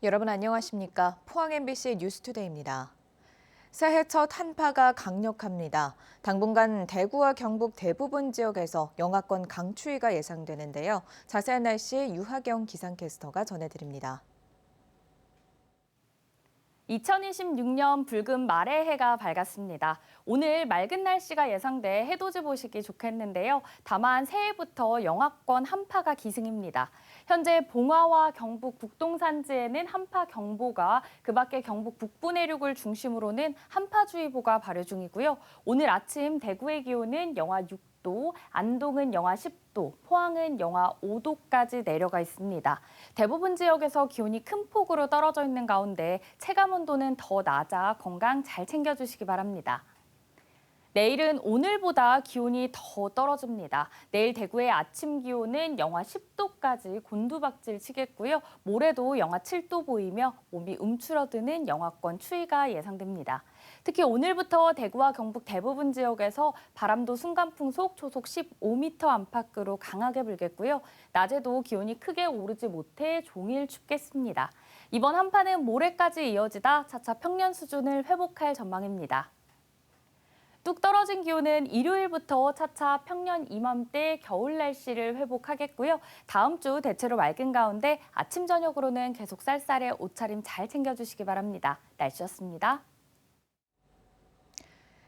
여러분 안녕하십니까? 포항 MBC 뉴스투데이입니다. 새해 첫 한파가 강력합니다. 당분간 대구와 경북 대부분 지역에서 영하권 강추위가 예상되는데요. 자세한 날씨 유하경 기상캐스터가 전해드립니다. 2026년 붉은 말의 해가 밝았습니다. 오늘 맑은 날씨가 예상돼 해돋이 보시기 좋겠는데요. 다만 새해부터 영하권 한파가 기승입니다. 현재 봉화와 경북 북동산지에는 한파 경보가, 그 밖에 경북 북부 내륙을 중심으로는 한파주의보가 발효 중이고요. 오늘 아침 대구의 기온은 영하 6도, 안동은 영하 10도, 포항은 영하 5도까지 내려가 있습니다. 대부분 지역에서 기온이 큰 폭으로 떨어져 있는 가운데 체감 온도는 더 낮아 건강 잘 챙겨주시기 바랍니다. 내일은 오늘보다 기온이 더 떨어집니다. 내일 대구의 아침 기온은 영하 10도까지 곤두박질 치겠고요. 모레도 영하 7도 보이며 몸이 움츠러드는 영하권 추위가 예상됩니다. 특히 오늘부터 대구와 경북 대부분 지역에서 바람도 순간풍속 초속 15m 안팎으로 강하게 불겠고요. 낮에도 기온이 크게 오르지 못해 종일 춥겠습니다. 이번 한파는 모레까지 이어지다 차차 평년 수준을 회복할 전망입니다. 뚝 떨어진 기온은 일요일부터 차차 평년 이맘때 겨울 날씨를 회복하겠고요. 다음 주 대체로 맑은 가운데 아침 저녁으로는 계속 쌀쌀해 옷차림 잘 챙겨주시기 바랍니다. 날씨였습니다.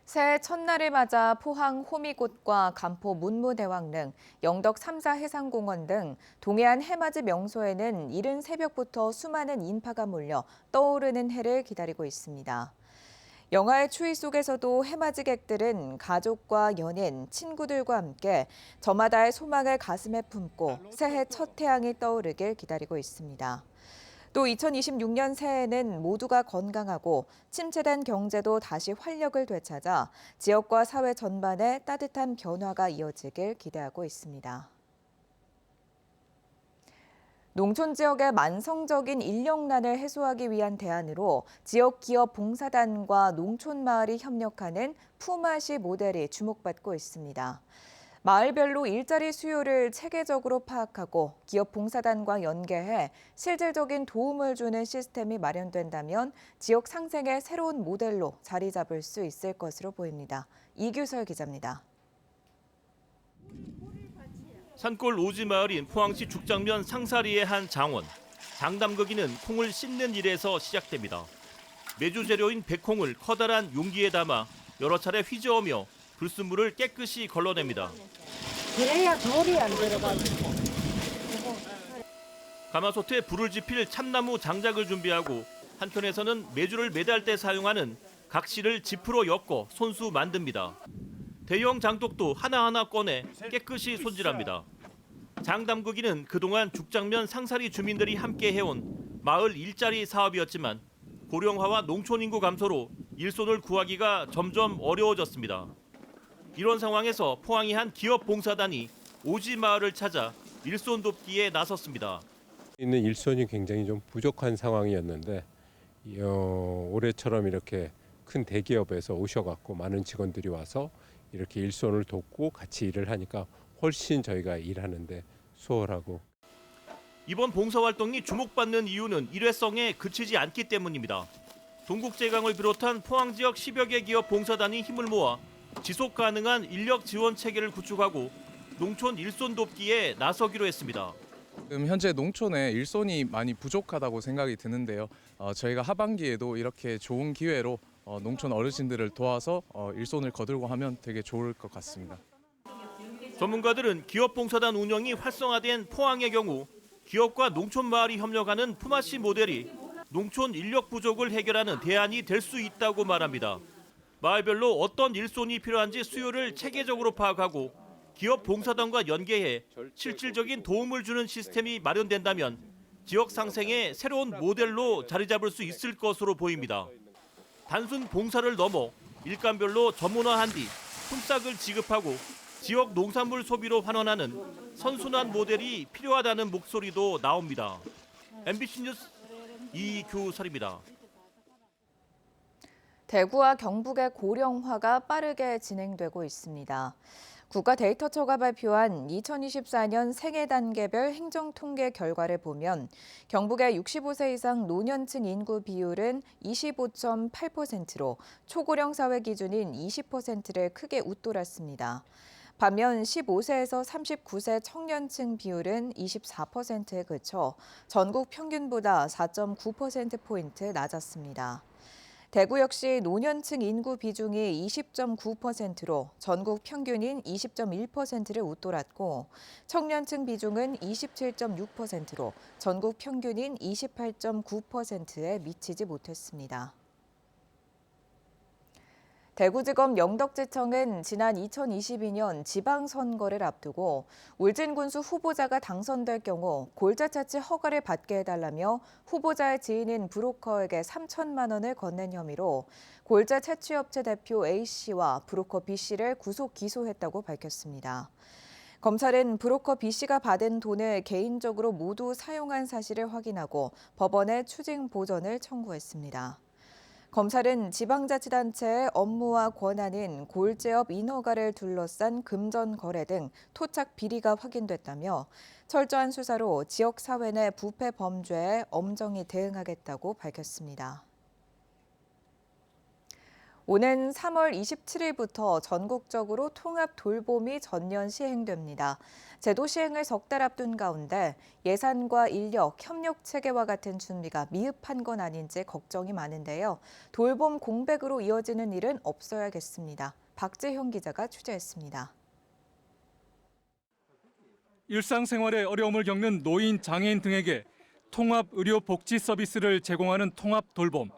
새해 첫날을 맞아 포항 호미곶과 간포 문무대왕릉, 영덕 삼사해상공원 등 동해안 해맞이 명소에는 이른 새벽부터 수많은 인파가 몰려 떠오르는 해를 기다리고 있습니다. 영하의 추위 속에서도 해맞이객들은 가족과 연인, 친구들과 함께 저마다의 소망을 가슴에 품고 새해 첫 태양이 떠오르길 기다리고 있습니다. 또 2026년 새해에는 모두가 건강하고 침체된 경제도 다시 활력을 되찾아 지역과 사회 전반에 따뜻한 변화가 이어지길 기대하고 있습니다. 농촌 지역의 만성적인 인력난을 해소하기 위한 대안으로 지역 기업 봉사단과 농촌 마을이 협력하는 품앗이 모델이 주목받고 있습니다. 마을별로 일자리 수요를 체계적으로 파악하고 기업 봉사단과 연계해 실질적인 도움을 주는 시스템이 마련된다면 지역 상생의 새로운 모델로 자리 잡을 수 있을 것으로 보입니다. 이규설 기자입니다. 산골 오지 마을인 포항시 죽장면 상사리의 한 장원. 장담거기는 콩을 씻는 일에서 시작됩니다. 메주 재료인 백콩을 커다란 용기에 담아 여러 차례 휘저으며 불순물을 깨끗이 걸러냅니다. 그래야 돌이 안 들어가지고. 가마솥에 불을 지필 참나무 장작을 준비하고 한편에서는 메주를 매달 때 사용하는 각실을 지프로 엮어 손수 만듭니다. 대형 장독도 하나하나 꺼내 깨끗이 손질합니다. 장담그기는 그동안 죽장면 상사리 주민들이 함께 해온 마을 일자리 사업이었지만 고령화와 농촌 인구 감소로 일손을 구하기가 점점 어려워졌습니다. 이런 상황에서 포항의 한 기업 봉사단이 오지 마을을 찾아 일손 돕기에 나섰습니다. 있는 일손이 굉장히 좀 부족한 상황이었는데 올해처럼 이렇게 큰 대기업에서 오셔갖고 많은 직원들이 와서 이렇게 일손을 돕고 같이 일을 하니까 훨씬 저희가 일하는데 수월하고. 이번 봉사활동이 주목받는 이유는 일회성에 그치지 않기 때문입니다. 동국제강을 비롯한 포항 지역 10여 개 기업 봉사단이 힘을 모아 지속 가능한 인력 지원 체계를 구축하고 농촌 일손 돕기에 나서기로 했습니다. 지금 현재 농촌에 일손이 많이 부족하다고 생각이 드는데요. 저희가 하반기에도 이렇게 좋은 기회로 농촌 어르신들을 도와서 일손을 거들고 하면 되게 좋을 것 같습니다. 전문가들은 기업 봉사단 운영이 활성화된 포항의 경우 기업과 농촌 마을이 협력하는 품앗이 모델이 농촌 인력 부족을 해결하는 대안이 될 수 있다고 말합니다. 마을별로 어떤 일손이 필요한지 수요를 체계적으로 파악하고 기업 봉사단과 연계해 실질적인 도움을 주는 시스템이 마련된다면 지역 상생의 새로운 모델로 자리 잡을 수 있을 것으로 보입니다. 단순 봉사를 넘어 일감별로 전문화한 뒤 품삯을 지급하고 지역 농산물 소비로 환원하는 선순환 모델이 필요하다는 목소리도 나옵니다. MBC 뉴스 이규설입니다. 대구와 경북의 고령화가 빠르게 진행되고 있습니다. 국가데이터처가 발표한 2024년 생애 단계별 행정 통계 결과를 보면 경북의 65세 이상 노년층 인구 비율은 25.8%로 초고령 사회 기준인 20%를 크게 웃돌았습니다. 반면 15세에서 39세 청년층 비율은 24%에 그쳐 전국 평균보다 4.9%포인트 낮았습니다. 대구 역시 노년층 인구 비중이 20.9%로 전국 평균인 20.1%를 웃돌았고 청년층 비중은 27.6%로 전국 평균인 28.9%에 미치지 못했습니다. 대구지검 영덕지청은 지난 2022년 지방선거를 앞두고 울진군수 후보자가 당선될 경우 골자 채취 허가를 받게 해달라며 후보자의 지인인 브로커에게 3천만 원을 건넨 혐의로 골자 채취업체 대표 A씨와 브로커 B씨를 구속 기소했다고 밝혔습니다. 검찰은 브로커 B씨가 받은 돈을 개인적으로 모두 사용한 사실을 확인하고 법원에 추징 보전을 청구했습니다. 검찰은 지방자치단체의 업무와 권한인 골제업 인허가를 둘러싼 금전 거래 등 토착 비리가 확인됐다며 철저한 수사로 지역사회 내 부패 범죄에 엄정히 대응하겠다고 밝혔습니다. 오는 3월 27일부터 전국적으로 통합 돌봄이 전면 시행됩니다. 제도 시행을 석 달 앞둔 가운데 예산과 인력, 협력 체계와 같은 준비가 미흡한 건 아닌지 걱정이 많은데요. 돌봄 공백으로 이어지는 일은 없어야겠습니다. 박재형 기자가 취재했습니다. 일상생활에 어려움을 겪는 노인, 장애인 등에게 통합 의료 복지 서비스를 제공하는 통합 돌봄.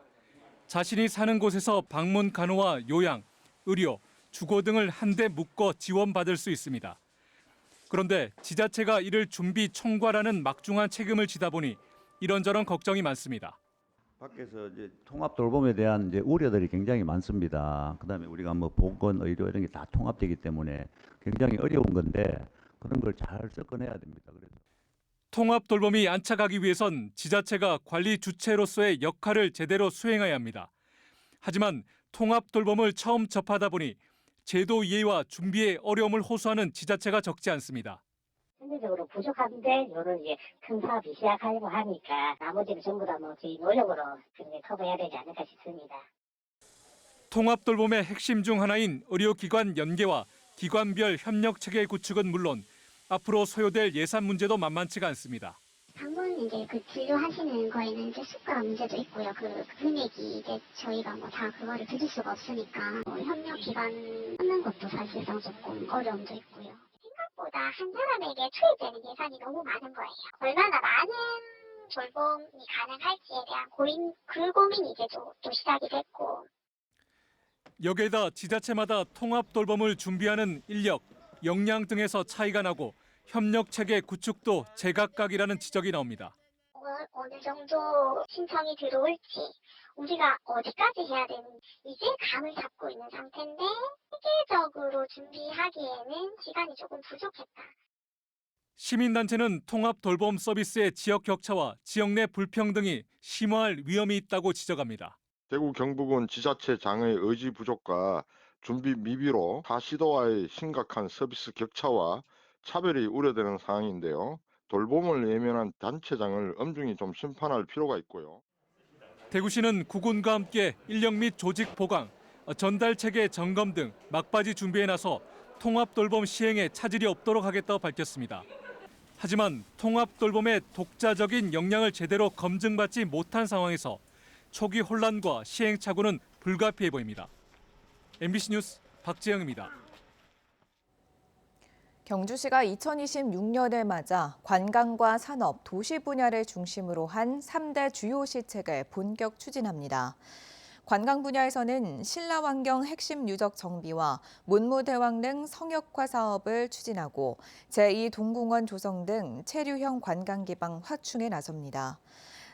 자신이 사는 곳에서 방문 간호와 요양, 의료, 주거 등을 한데 묶어 지원받을 수 있습니다. 그런데 지자체가 이를 준비 총괄하는 막중한 책임을 지다 보니 이런저런 걱정이 많습니다. 밖에서 이제 통합 돌봄에 대한 이제 우려들이 굉장히 많습니다. 그다음에 우리가 뭐 보건, 의료 이런 게 다 통합되기 때문에 굉장히 어려운 건데 그런 걸 잘 섞어내야 됩니다. 그래서 통합 돌봄이 안착하기 위해선 지자체가 관리 주체로서의 역할을 제대로 수행해야 합니다. 하지만 통합 돌봄을 처음 접하다 보니 제도 이해와 준비에 어려움을 호소하는 지자체가 적지 않습니다. 현실적으로 부족한데 이런 이제 큰 사업이 시작하려고 하니까 나머지는 전부 다 뭐 저희 노력으로 커버해야 되지 않을까 싶습니다. 통합 돌봄의 핵심 중 하나인 의료기관 연계와 기관별 협력 체계 구축은 물론 앞으로 소요될 예산 문제도 만만치가 않습니다. 방문 이제 그 진료하시는 거에는 이제 수가 문제도 있고요. 그 금액이 이제 저희가 뭐 다 그거를 드릴 수가 없으니까 협력 기관 찾는 것도 사실상 조금 어려움도 있고요. 생각보다 한 사람에게 투입되는 예산이 너무 많은 거예요. 얼마나 많은 돌봄이 가능할지에 대한 그 고민이 이제 또 시작이 됐고. 여기에다 지자체마다 통합 돌봄을 준비하는 인력, 역량 등에서 차이가 나고 협력 체계 구축도 제각각이라는 지적이 나옵니다. 어느 정도 신청이 들어올지 우리가 어디까지 해야 되는지 이제 감을 잡고 있는 상태인데 체계적으로 준비하기에는 시간이 조금 부족했다. 시민단체는 통합 돌봄 서비스의 지역 격차와 지역 내 불평등이 심화할 위험이 있다고 지적합니다. 대구 경북은 지자체장의 의지 부족과 준비 미비로 타 시도와의 심각한 서비스 격차와 차별이 우려되는 상황인데요. 돌봄을 예면한 단체장을 엄중히 좀 심판할 필요가 있고요. 대구시는 구군과 함께 인력 및 조직 보강, 전달 체계 점검 등 막바지 준비에 나서 통합 돌봄 시행에 차질이 없도록 하겠다고 밝혔습니다. 하지만 통합 돌봄의 독자적인 역량을 제대로 검증받지 못한 상황에서 초기 혼란과 시행착오는 불가피해 보입니다. MBC 뉴스 박재영입니다. 경주시가 2026년을 맞아 관광과 산업, 도시 분야를 중심으로 한 3대 주요 시책을 본격 추진합니다. 관광 분야에서는 신라환경 핵심 누적 정비와 문무대왕 등 성역화 사업을 추진하고 제2동궁원 조성 등 체류형 관광 기반 확충에 나섭니다.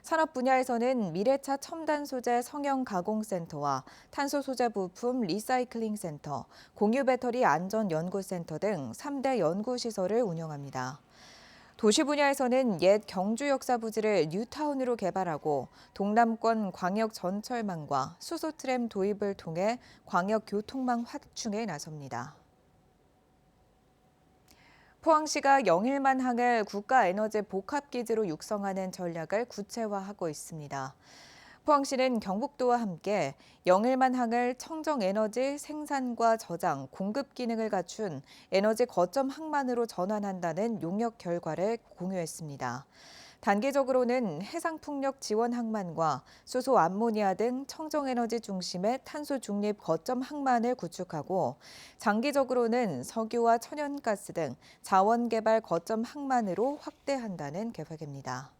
산업 분야에서는 미래차 첨단 소재 성형 가공센터와 탄소 소재 부품 리사이클링 센터, 공유 배터리 안전 연구센터 등 3대 연구시설을 운영합니다. 도시 분야에서는 옛 경주 역사 부지를 뉴타운으로 개발하고 동남권 광역 전철망과 수소트램 도입을 통해 광역 교통망 확충에 나섭니다. 포항시가 영일만항을 국가에너지 복합기지로 육성하는 전략을 구체화하고 있습니다. 포항시는 경북도와 함께 영일만항을 청정에너지 생산과 저장, 공급 기능을 갖춘 에너지 거점 항만으로 전환한다는 용역 결과를 공유했습니다. 단기적으로는 해상풍력 지원 항만과 수소 암모니아 등 청정에너지 중심의 탄소 중립 거점 항만을 구축하고 장기적으로는 석유와 천연가스 등 자원 개발 거점 항만으로 확대한다는 계획입니다.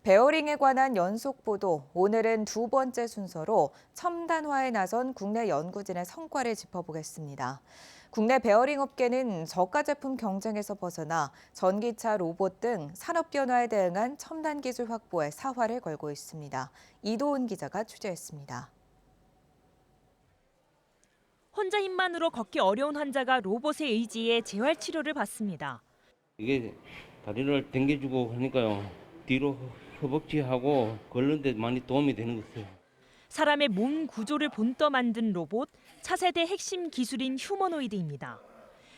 베어링에 관한 연속 보도, 오늘은 두 번째 순서로 첨단화에 나선 국내 연구진의 성과를 짚어보겠습니다. 국내 베어링 업계는 저가 제품 경쟁에서 벗어나 전기차, 로봇 등 산업 변화에 대응한 첨단 기술 확보에 사활을 걸고 있습니다. 이도훈 기자가 취재했습니다. 혼자 힘만으로 걷기 어려운 환자가 로봇에 의지해 재활 치료를 받습니다. 이게 다리를 당겨주고 하니까요. 뒤로 허벅지하고 걷는 데 많이 도움이 되는 것 같아요. 사람의 몸 구조를 본떠 만든 로봇, 차세대 핵심 기술인 휴머노이드입니다.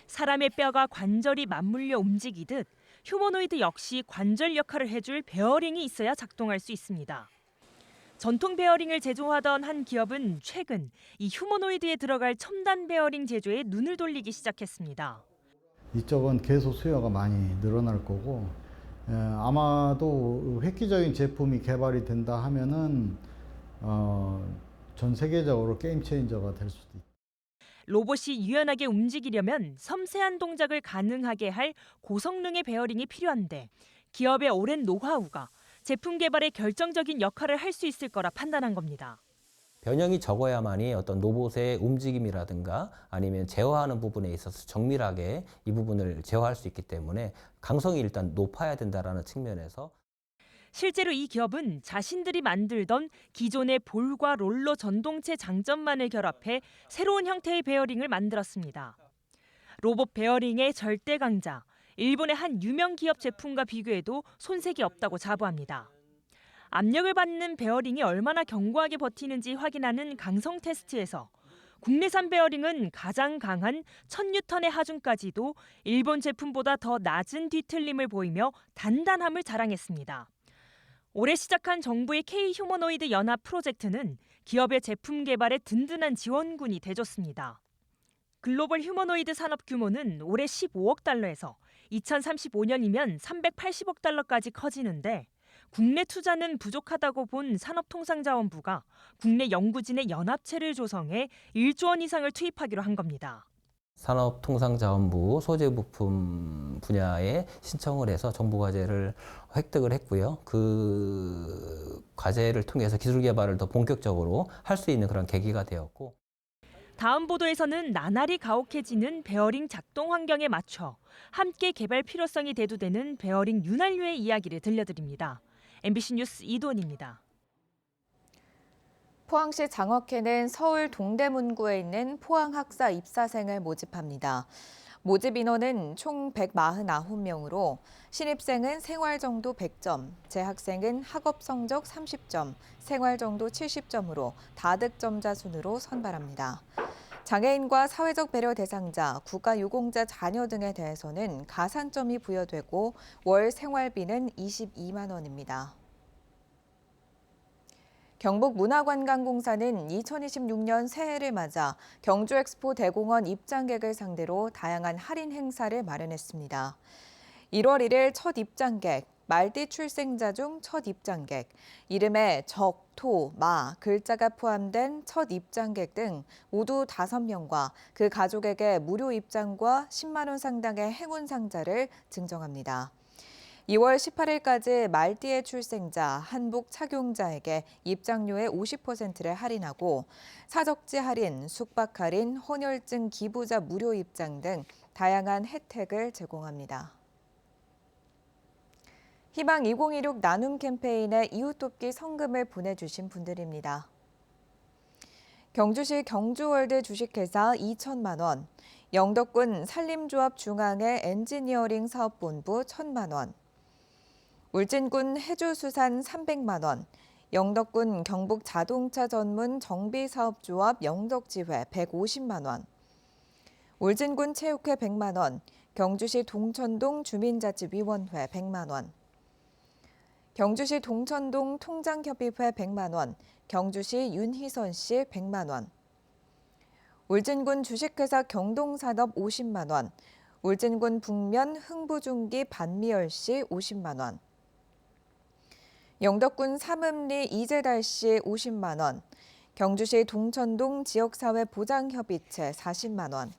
사람의 뼈가 관절이 맞물려 움직이듯 휴머노이드 역시 관절 역할을 해줄 베어링이 있어야 작동할 수 있습니다. 전통 베어링을 제조하던 한 기업은 최근 이 휴머노이드에 들어갈 첨단 베어링 제조에 눈을 돌리기 시작했습니다. 이쪽은 계속 수요가 많이 늘어날 거고 아마도 획기적인 제품이 개발이 된다 하면은 전 세계적으로 게임 체인저가 될 수도 있다. 로봇이 유연하게 움직이려면 섬세한 동작을 가능하게 할 고성능의 베어링이 필요한데 기업의 오랜 노하우가 제품 개발에 결정적인 역할을 할 수 있을 거라 판단한 겁니다. 변형이 적어야만이 어떤 로봇의 움직임이라든가 아니면 제어하는 부분에 있어서 정밀하게 이 부분을 제어할 수 있기 때문에 강성이 일단 높아야 된다는 측면에서 실제로 이 기업은 자신들이 만들던 기존의 볼과 롤러 전동체 장점만을 결합해 새로운 형태의 베어링을 만들었습니다. 로봇 베어링의 절대 강자, 일본의 한 유명 기업 제품과 비교해도 손색이 없다고 자부합니다. 압력을 받는 베어링이 얼마나 견고하게 버티는지 확인하는 강성 테스트에서 국내산 베어링은 가장 강한 1000N의 하중까지도 일본 제품보다 더 낮은 뒤틀림을 보이며 단단함을 자랑했습니다. 올해 시작한 정부의 K-휴머노이드 연합 프로젝트는 기업의 제품 개발에 든든한 지원군이 돼줬습니다. 글로벌 휴머노이드 산업 규모는 올해 15억 달러에서 2035년이면 380억 달러까지 커지는데 국내 투자는 부족하다고 본 산업통상자원부가 국내 연구진의 연합체를 조성해 1조 원 이상을 투입하기로 한 겁니다. 산업통상자원부 소재부품 분야에 신청을 해서 정부 과제를 획득을 했고요. 그 과제를 통해서 기술 개발을 더 본격적으로 할 수 있는 그런 계기가 되었고. 다음 보도에서는 나날이 가혹해지는 베어링 작동 환경에 맞춰 함께 개발 필요성이 대두되는 베어링 윤활유의 이야기를 들려드립니다. MBC 뉴스 이도은입니다. 포항시 장학회는 서울 동대문구에 있는 포항학사 입사생을 모집합니다. 모집 인원은 총 149명으로 신입생은 생활정도 100점, 재학생은 학업성적 30점, 생활정도 70점으로 다득점자 순으로 선발합니다. 장애인과 사회적 배려 대상자, 국가유공자 자녀 등에 대해서는 가산점이 부여되고 월 생활비는 22만 원입니다. 경북문화관광공사는 2026년 새해를 맞아 경주엑스포 대공원 입장객을 상대로 다양한 할인 행사를 마련했습니다. 1월 1일 첫 입장객, 말띠 출생자 중 첫 입장객, 이름에 적, 토, 마 글자가 포함된 첫 입장객 등 모두 5명과 그 가족에게 무료 입장과 10만 원 상당의 행운 상자를 증정합니다. 2월 18일까지 말띠의 출생자, 한복 착용자에게 입장료의 50%를 할인하고 사적지 할인, 숙박 할인, 헌혈증 기부자 무료 입장 등 다양한 혜택을 제공합니다. 희망 2016 나눔 캠페인에 이웃돕기 성금을 보내주신 분들입니다. 경주시 경주월드 주식회사 2천만 원, 영덕군 산림조합 중앙회 엔지니어링 사업본부 1,000만 원, 울진군 해주수산 300만 원, 영덕군 경북 자동차 전문 정비사업조합 영덕지회 150만 원, 울진군 체육회 100만 원, 경주시 동천동 주민자치위원회 100만 원, 경주시 동천동 통장협의회 100만 원, 경주시 윤희선 씨 100만 원, 울진군 주식회사 경동산업 50만 원, 울진군 북면 흥부중기 반미열 씨 50만 원, 영덕군 삼음리 이재달 씨 50만 원, 경주시 동천동 지역사회 보장협의체 40만 원,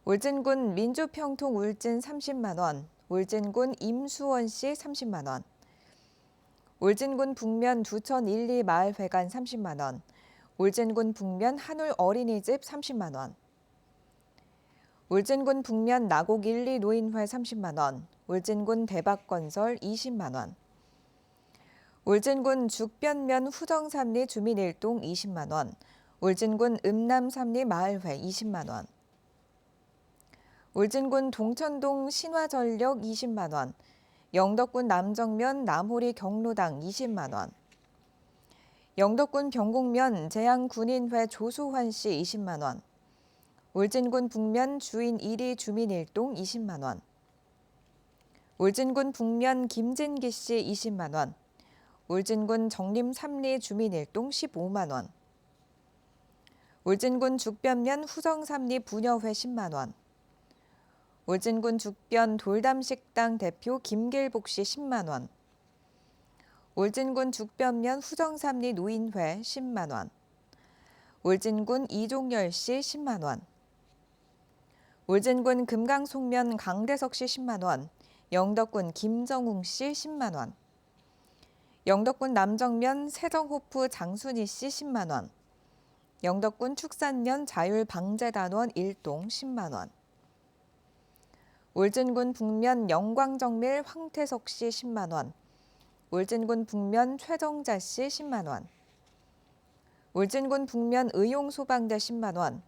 울진군 민주평통 울진 30만 원, 울진군 임수원 씨 30만 원, 울진군 북면 두천 1, 2마을회관 30만 원, 울진군 북면 한울 어린이집 30만 원, 울진군 북면 나곡 1, 2 노인회 30만 원, 울진군 대박건설 20만 원, 울진군 죽변면 후정삼리 주민일동 20만 원, 울진군 음남삼리 마을회 20만 원, 울진군 동천동 신화전력 20만 원, 영덕군 남정면 남호리 경로당 20만 원, 영덕군 경곡면 재양군인회 조소환 씨 20만 원, 울진군 북면 주인 1위 주민일동 20만 원, 울진군 북면 김진기 씨 20만 원, 울진군 정림 3리 주민일동 15만 원, 울진군 죽변면 후정 3리 부녀회 10만 원, 울진군 죽변 돌담식당 대표 김길복 씨 10만 원, 울진군 죽변면 후정 3리 노인회 10만 원, 울진군 이종열 씨 10만 원, 울진군 금강송면 강대석 씨 10만 원, 영덕군 김정웅 씨 10만 원, 영덕군 남정면 세정호프 장순희 씨 10만 원, 영덕군 축산면 자율방재단원 1동 10만 원, 울진군 북면 영광정밀 황태석 씨 10만 원, 울진군 북면 최정자 씨 10만 원, 울진군 북면 의용소방대 10만 원,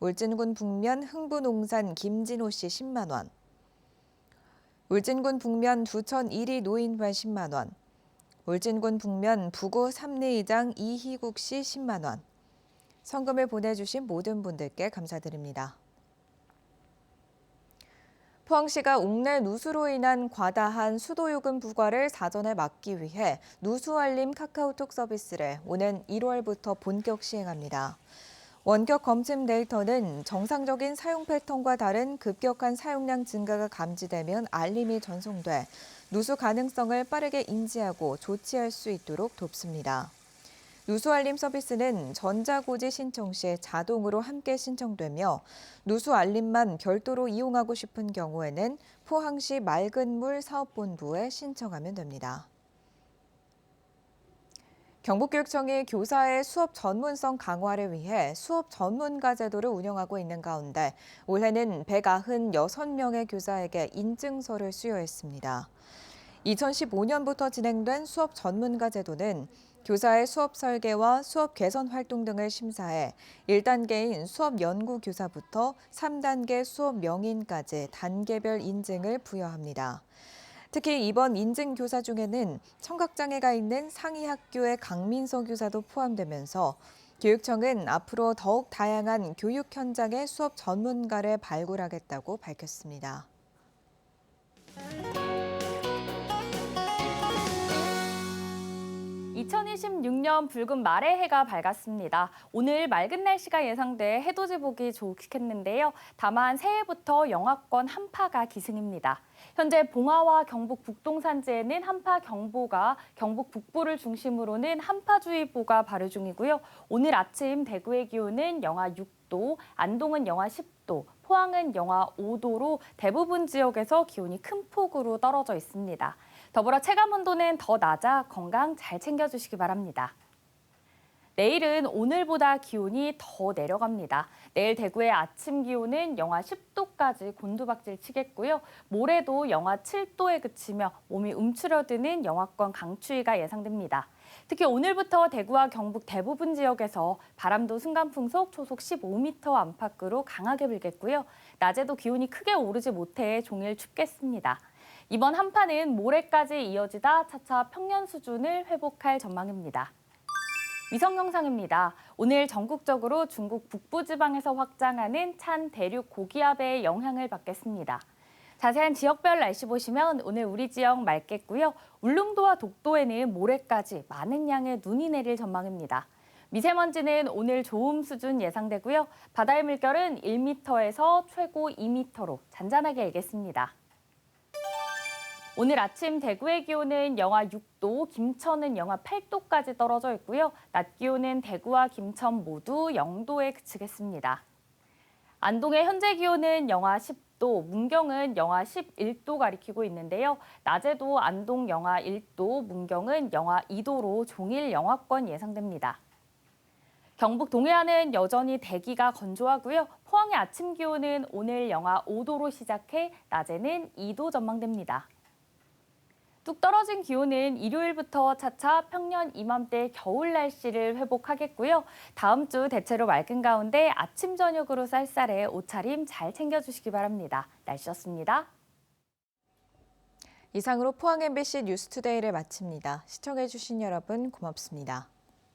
울진군 북면 흥부농산 김진호 씨 10만 원, 울진군 북면 두천 1위 노인회 10만 원, 울진군 북면 부구 3리이장 이희국 씨 10만 원. 성금을 보내주신 모든 분들께 감사드립니다. 포항시가 옥내 누수로 인한 과다한 수도요금 부과를 사전에 막기 위해 누수알림 카카오톡 서비스를 오는 1월부터 본격 시행합니다. 원격 검침 데이터는 정상적인 사용 패턴과 다른 급격한 사용량 증가가 감지되면 알림이 전송돼 누수 가능성을 빠르게 인지하고 조치할 수 있도록 돕습니다. 누수알림 서비스는 전자고지 신청 시 자동으로 함께 신청되며 누수알림만 별도로 이용하고 싶은 경우에는 포항시 맑은물 사업본부에 신청하면 됩니다. 경북교육청이 교사의 수업 전문성 강화를 위해 수업 전문가 제도를 운영하고 있는 가운데 올해는 196명의 교사에게 인증서를 수여했습니다. 2015년부터 진행된 수업 전문가 제도는 교사의 수업 설계와 수업 개선 활동 등을 심사해 1단계인 수업 연구 교사부터 3단계 수업 명인까지 단계별 인증을 부여합니다. 특히 이번 인증 교사 중에는 청각장애가 있는 상위 학교의 강민서 교사도 포함되면서 교육청은 앞으로 더욱 다양한 교육 현장의 수업 전문가를 발굴하겠다고 밝혔습니다. 2026년 붉은 말의 해가 밝았습니다. 오늘 맑은 날씨가 예상돼 해돋이 보기 좋겠는데요. 다만 새해부터 영하권 한파가 기승입니다. 현재 봉화와 경북 북동산지에는 한파경보가, 경북 북부를 중심으로는 한파주의보가 발효 중이고요. 오늘 아침 대구의 기온은 영하 6도, 안동은 영하 10도, 포항은 영하 5도로 대부분 지역에서 기온이 큰 폭으로 떨어져 있습니다. 더불어 체감온도는 더 낮아 건강 잘 챙겨주시기 바랍니다. 내일은 오늘보다 기온이 더 내려갑니다. 내일 대구의 아침 기온은 영하 10도까지 곤두박질 치겠고요. 모레도 영하 7도에 그치며 몸이 움츠러드는 영하권 강추위가 예상됩니다. 특히 오늘부터 대구와 경북 대부분 지역에서 바람도 순간풍속 초속 15m 안팎으로 강하게 불겠고요. 낮에도 기온이 크게 오르지 못해 종일 춥겠습니다. 이번 한파는 모레까지 이어지다 차차 평년 수준을 회복할 전망입니다. 위성 영상입니다. 오늘 전국적으로 중국 북부지방에서 확장하는 찬 대륙 고기압의 영향을 받겠습니다. 자세한 지역별 날씨 보시면 오늘 우리 지역 맑겠고요. 울릉도와 독도에는 모레까지 많은 양의 눈이 내릴 전망입니다. 미세먼지는 오늘 좋음 수준 예상되고요. 바다의 물결은 1m에서 최고 2m로 잔잔하게 일겠습니다. 오늘 아침 대구의 기온은 영하 6도, 김천은 영하 8도까지 떨어져 있고요. 낮 기온은 대구와 김천 모두 0도에 그치겠습니다. 안동의 현재 기온은 영하 10도, 문경은 영하 11도 가리키고 있는데요. 낮에도 안동 영하 1도, 문경은 영하 2도로 종일 영하권 예상됩니다. 경북 동해안은 여전히 대기가 건조하고요. 포항의 아침 기온은 오늘 영하 5도로 시작해 낮에는 2도 전망됩니다. 뚝 떨어진 기온은 일요일부터 차차 평년 이맘때 겨울 날씨를 회복하겠고요. 다음 주 대체로 맑은 가운데 아침 저녁으로 쌀쌀해 옷차림 잘 챙겨주시기 바랍니다. 날씨였습니다. 이상으로 포항 MBC 뉴스투데이를 마칩니다. 시청해주신 여러분 고맙습니다.